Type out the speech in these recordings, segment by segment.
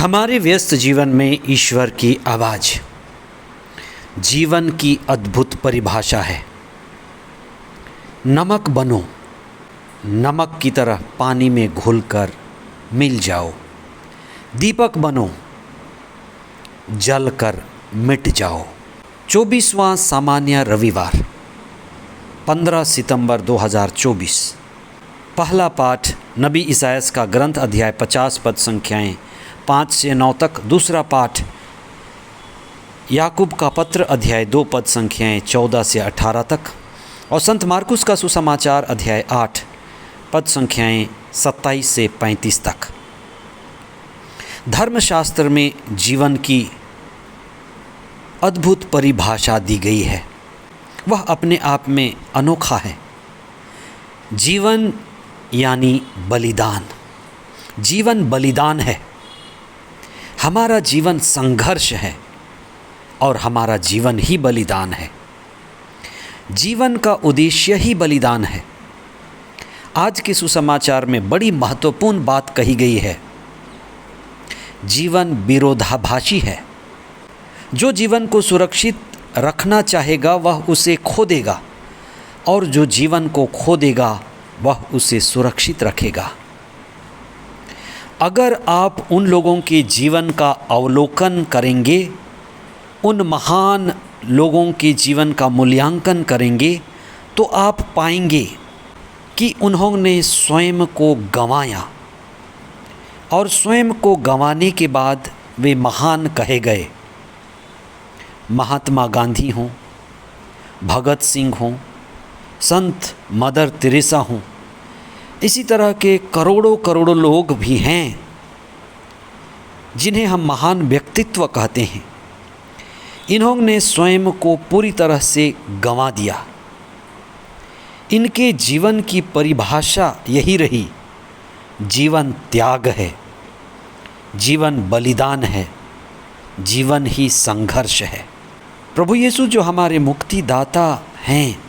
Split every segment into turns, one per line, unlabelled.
हमारे व्यस्त जीवन में ईश्वर की आवाज़ जीवन की अद्भुत परिभाषा है। नमक बनो, नमक की तरह पानी में घुलकर मिल जाओ। दीपक बनो, जलकर मिट जाओ। 24वां सामान्य रविवार 15 सितंबर 2024। पहला पाठ नबी ईसायास का ग्रंथ अध्याय 50 पद संख्याएं 5 से 9 तक। दूसरा पाठ याकूब का पत्र अध्याय 2 पद संख्याएं 14 से 18 तक। और संत मार्कुस का सुसमाचार अध्याय 8 पद संख्याएं 27 से 35 तक। धर्मशास्त्र में जीवन की अद्भुत परिभाषा दी गई है। वह अपने आप में अनोखा है। जीवन यानी बलिदान। जीवन बलिदान है। हमारा जीवन संघर्ष है और हमारा जीवन ही बलिदान है। जीवन का उद्देश्य ही बलिदान है। आज के सुसमाचार में बड़ी महत्वपूर्ण बात कही गई है। जीवन विरोधाभासी है। जो जीवन को सुरक्षित रखना चाहेगा वह उसे खो देगा, और जो जीवन को खो देगा वह उसे सुरक्षित रखेगा। अगर आप उन लोगों के जीवन का अवलोकन करेंगे, उन महान लोगों के जीवन का मूल्यांकन करेंगे, तो आप पाएंगे कि उन्होंने स्वयं को गंवाया, और स्वयं को गंवाने के बाद वे महान कहे गए। महात्मा गांधी हों, भगत सिंह हों, संत मदर तेरेसा हों, इसी तरह के करोड़ों करोड़ों लोग भी हैं जिन्हें हम महान व्यक्तित्व कहते हैं। इन्होंने स्वयं को पूरी तरह से गंवा दिया। इनके जीवन की परिभाषा यही रही। जीवन त्याग है, जीवन बलिदान है, जीवन ही संघर्ष है। प्रभु यीशु जो हमारे मुक्तिदाता हैं,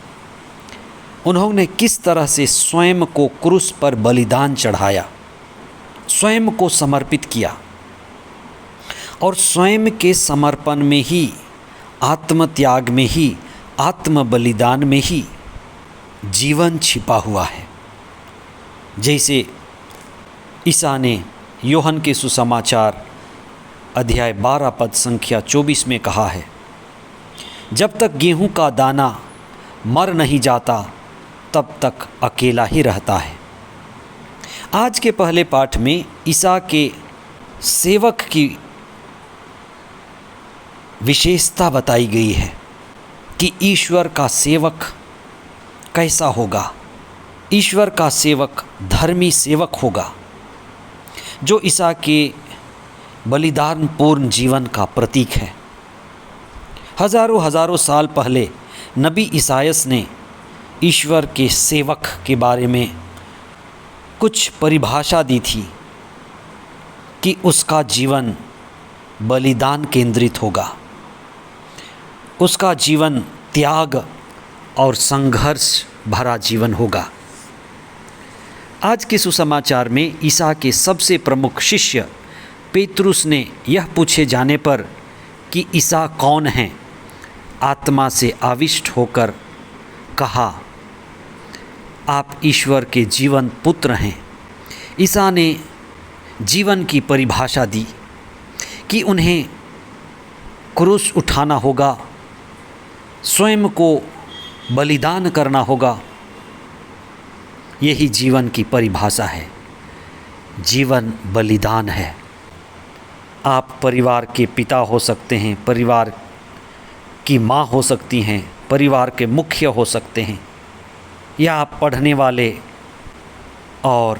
उन्होंने किस तरह से स्वयं को क्रूस पर बलिदान चढ़ाया, स्वयं को समर्पित किया, और स्वयं के समर्पण में ही, आत्मत्याग में ही, आत्म बलिदान में ही जीवन छिपा हुआ है। जैसे ईसा ने यूहन्ना के सुसमाचार अध्याय 12 पद संख्या 24 में कहा है, जब तक गेहूं का दाना मर नहीं जाता तब तक अकेला ही रहता है। आज के पहले पाठ में ईसा के सेवक की विशेषता बताई गई है कि ईश्वर का सेवक कैसा होगा। ईश्वर का सेवक धर्मी सेवक होगा, जो ईसा के बलिदान पूर्ण जीवन का प्रतीक है। हजारों हजारों साल पहले नबी ईसायास ने ईश्वर के सेवक के बारे में कुछ परिभाषा दी थी कि उसका जीवन बलिदान केंद्रित होगा, उसका जीवन त्याग और संघर्ष भरा जीवन होगा। आज के सुसमाचार में ईसा के सबसे प्रमुख शिष्य पेतरुस ने यह पूछे जाने पर कि ईसा कौन हैं, आत्मा से आविष्ट होकर कहा, आप ईश्वर के जीवन पुत्र हैं। ईसा ने जीवन की परिभाषा दी कि उन्हें क्रूस उठाना होगा, स्वयं को बलिदान करना होगा। यही जीवन की परिभाषा है। जीवन बलिदान है। आप परिवार के पिता हो सकते हैं, परिवार की माँ हो सकती हैं, परिवार के मुखिया हो सकते हैं, या आप पढ़ने वाले और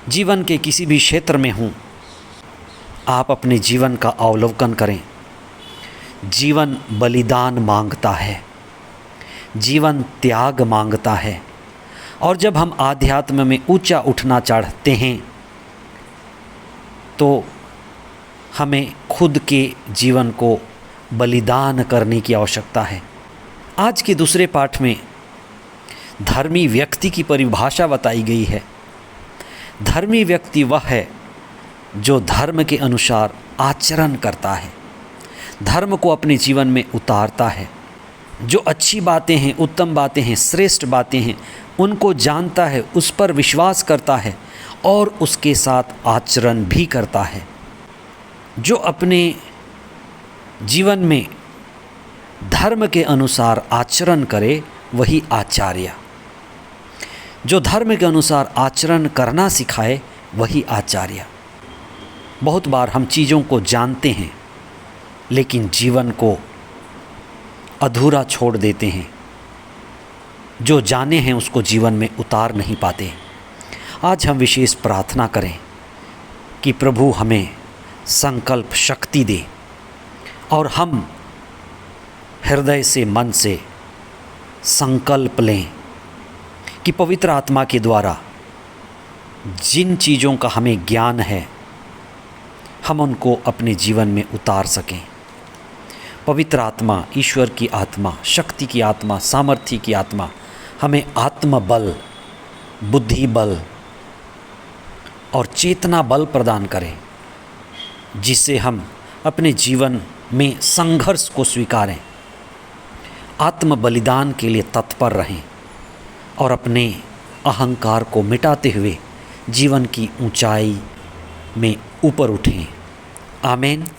जीवन के किसी भी क्षेत्र में हों। आप अपने जीवन का अवलोकन करें। जीवन बलिदान मांगता है, जीवन त्याग मांगता है। और जब हम आध्यात्म में ऊंचा उठना चाहते हैं तो हमें खुद के जीवन को बलिदान करने की आवश्यकता है। आज के दूसरे पाठ में धर्मी व्यक्ति की परिभाषा बताई गई है। धर्मी व्यक्ति वह है जो धर्म के अनुसार आचरण करता है, धर्म को अपने जीवन में उतारता है, जो अच्छी बातें हैं, उत्तम बातें हैं, श्रेष्ठ बातें हैं, उनको जानता है, उस पर विश्वास करता है और उसके साथ आचरण भी करता है। जो अपने जीवन में धर्म के अनुसार आचरण करे वही आचार्य, जो धर्म के अनुसार आचरण करना सिखाए वही आचार्य। बहुत बार हम चीज़ों को जानते हैं लेकिन जीवन को अधूरा छोड़ देते हैं, जो जाने हैं उसको जीवन में उतार नहीं पाते। आज हम विशेष प्रार्थना करें कि प्रभु हमें संकल्प शक्ति दे और हम हृदय से, मन से संकल्प लें कि पवित्र आत्मा के द्वारा जिन चीज़ों का हमें ज्ञान है हम उनको अपने जीवन में उतार सकें। पवित्र आत्मा, ईश्वर की आत्मा, शक्ति की आत्मा, सामर्थ्य की आत्मा हमें आत्मबल, बुद्धि बल और चेतना बल प्रदान करें, जिससे हम अपने जीवन में संघर्ष को स्वीकारें, आत्म बलिदान के लिए तत्पर रहें और अपने अहंकार को मिटाते हुए जीवन की ऊंचाई में ऊपर उठें। आमीन।